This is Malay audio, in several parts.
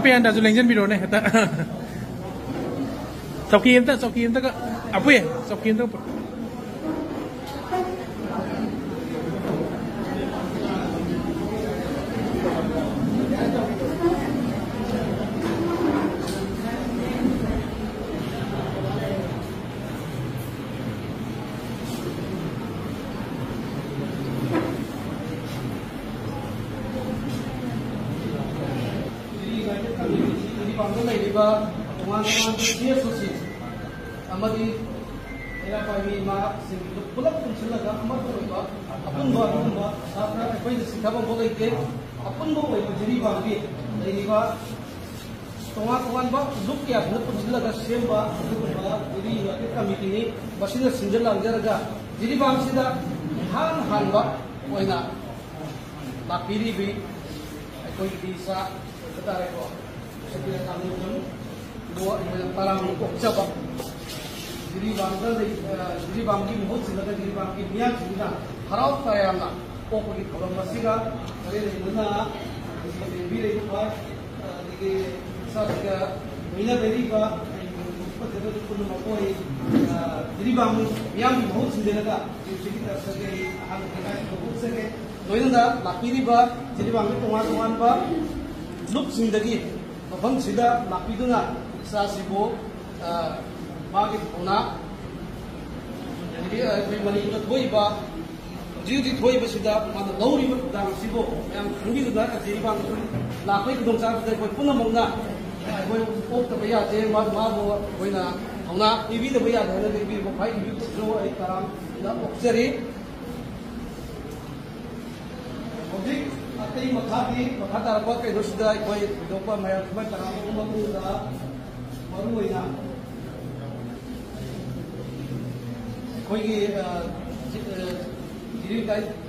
Tapi anda tu lengjan video ni, kata. Sauki ente ke apa ya? Sauki ente apa?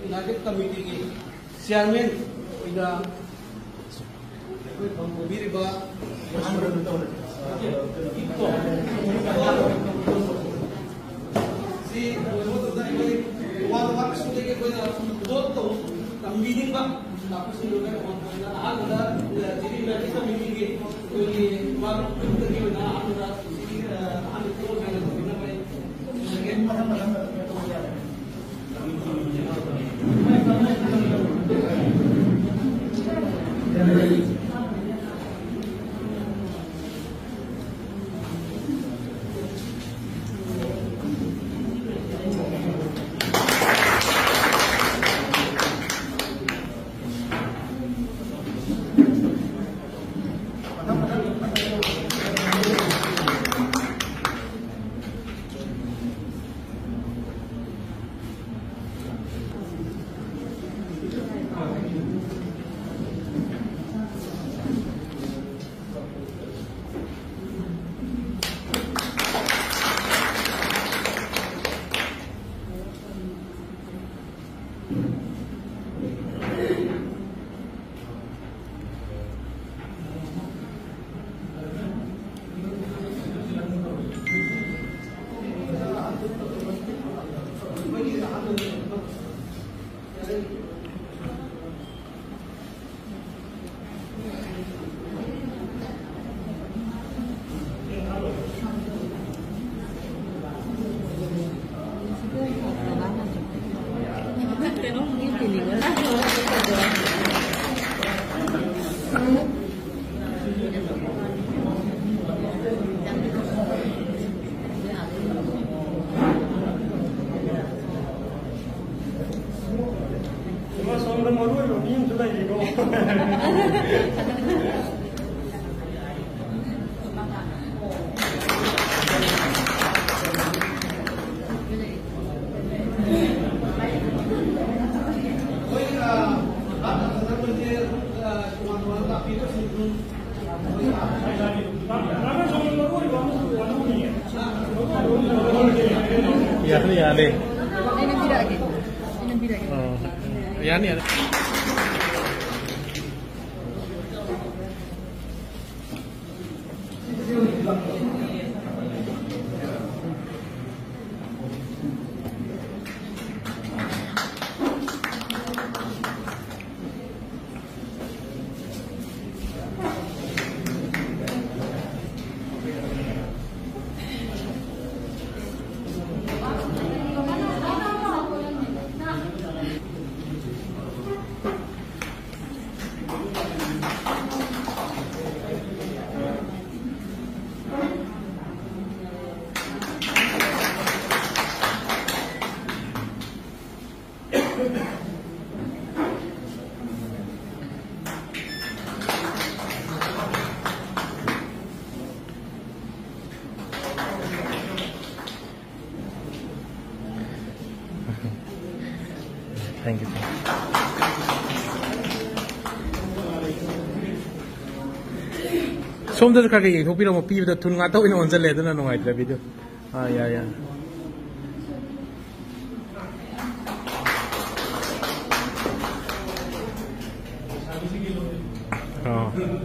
United Committee Chairman Yani. Yani. Thank you. Some of the cooking, hope you don't people that turn out in on the letter and no idea video. Ah, yeah. Oh.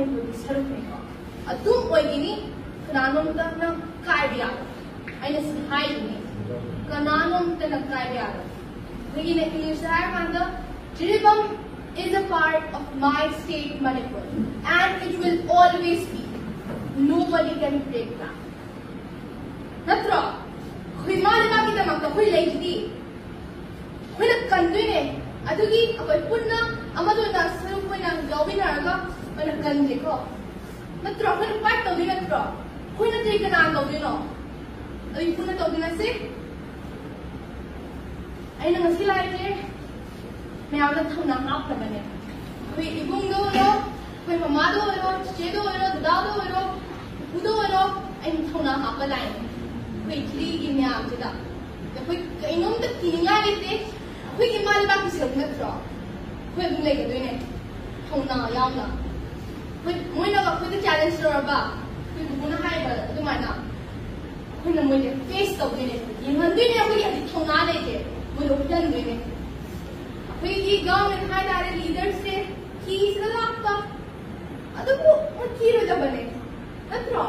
Manipur Sarukino. A two oigini, Kananum Tana Kaidia. And it's hiding. Kananum Tana Kaidia. We in English, Jiribam is a part of my state Manipur. And it will always be. Nobody can break that. Natra, Himala kita magka hui lady. Hui na kandune. Adugi ako'y punna amado na sarong hui na gawin na aga na kande ko. Natra, hui na part daw din natra. Hui na tayo ka na daw din no. Ay punna daw din na si. Ay na nga sila ite. May awat tao na hap na ba niya. Hui ibong daw no. Hui mamado no. Chiche daw no. Dadaw daw no. Udo no. Ay tao na hap na lang. Hui kli gimya kita. Hui kainom da kininga ite. Hui gimali ba kisirap na tra. Hui abong lay gadoy ne. Tao na yaw na. Hui mo'y na hui da challenge na ba. Hui bubuna hai ba. Dumana. Hui na mo'y face daw din ne. Yinhan din ne hui ati tao na na ite. Mo'y lupyan din ne. Hui ki government hai dare leaders se. Ki sila lakta. Ado ko kiro da ba ne. Natra.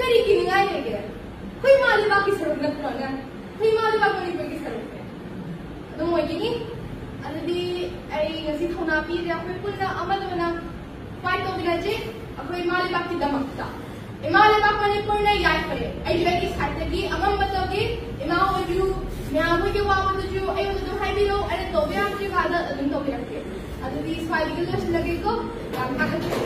Kari kininga ite. Hui mali ba kisarap na tra na. Hui mali ba kung ibig kisarap na. Nung mo gini, ano di ay nasi tao na pili ako yung na amado na fight of binaji, ako yung malibak ti damakta. Imalibak Manipur na yay pa rin. Ay lagi sa lagi, amang matagi, imawadu, miyamu yung wawadu ju, ay wadu hay bilo, ay to biya ko yung kada, adun to biya ko. Ano di swali ko lang lagi ko, ang kagat ko.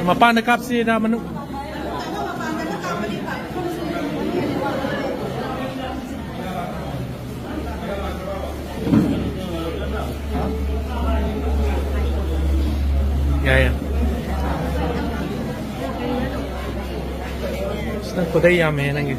Mapanakap si naman. 야야. 난 고대 야매 난 게.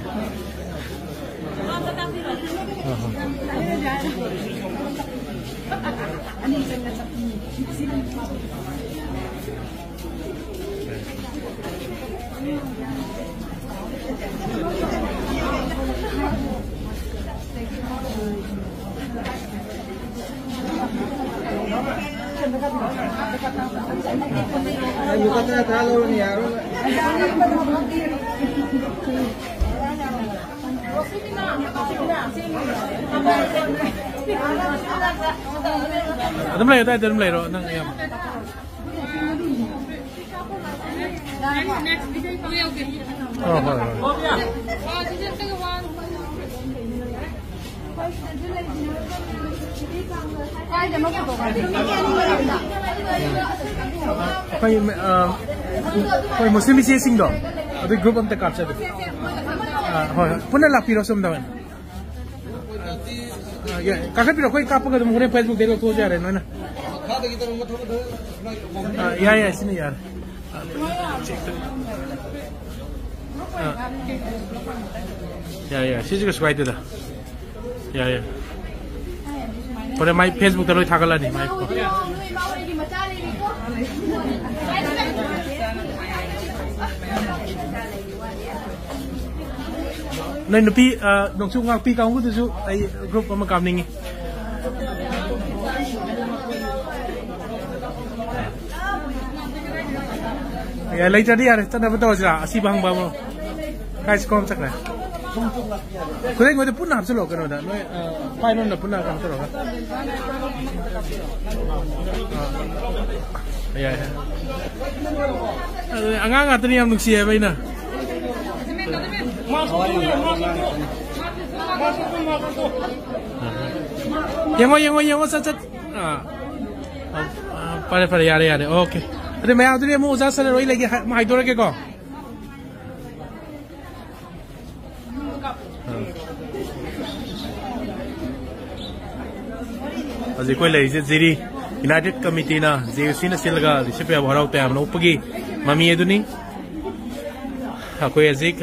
Lukatnya terlalu nih ya. Adam lay tayo, adam lay ro nang yam. Oh, koy Muslim is sing do. Ado group am te capture do. Hoy, punna la piro som dawan. Ya, kakak piro koy kapo ka mure Facebook de lo to ja re no na. Ya sini yaar. Ya, sisi ko swipe da. Ya. Pore my Facebook te lo thakala ni my ko. Nên nó pi đồng chung ngang pi cao cũng được ai group mà cảm ninh ya lấy ra đi à tao đã bắt ra asi bang bang cái scom chắc này cái này người ta punna hấp cái đó nói phải nó punna hấp rồi ya angang atau ni yang nungsi vậy nè Yang sat pada yare oke. Ada mai audio mau usah sana roi lagi mai dora ke ko. Aji koi lai ziri United Committee na JUC na silga disipe bharau te amno upagi mami eduni Aku azik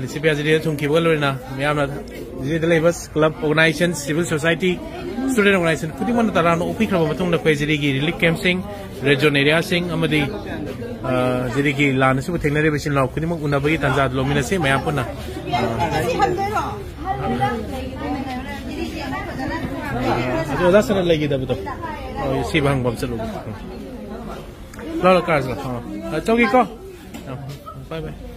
disipe ajiri thungki bolorina miamna disipe labels club organization civil society student organization kudi man tarano upi khaba matung na koi jiri gi relief camp sing region area sing amadi jiri gi lan su thengnare besin law kudi mang unabagi tanjad lomina se mayam punna Ajo da sana lagi da betul oh si bang bom selu lo kars la choki ko bye bye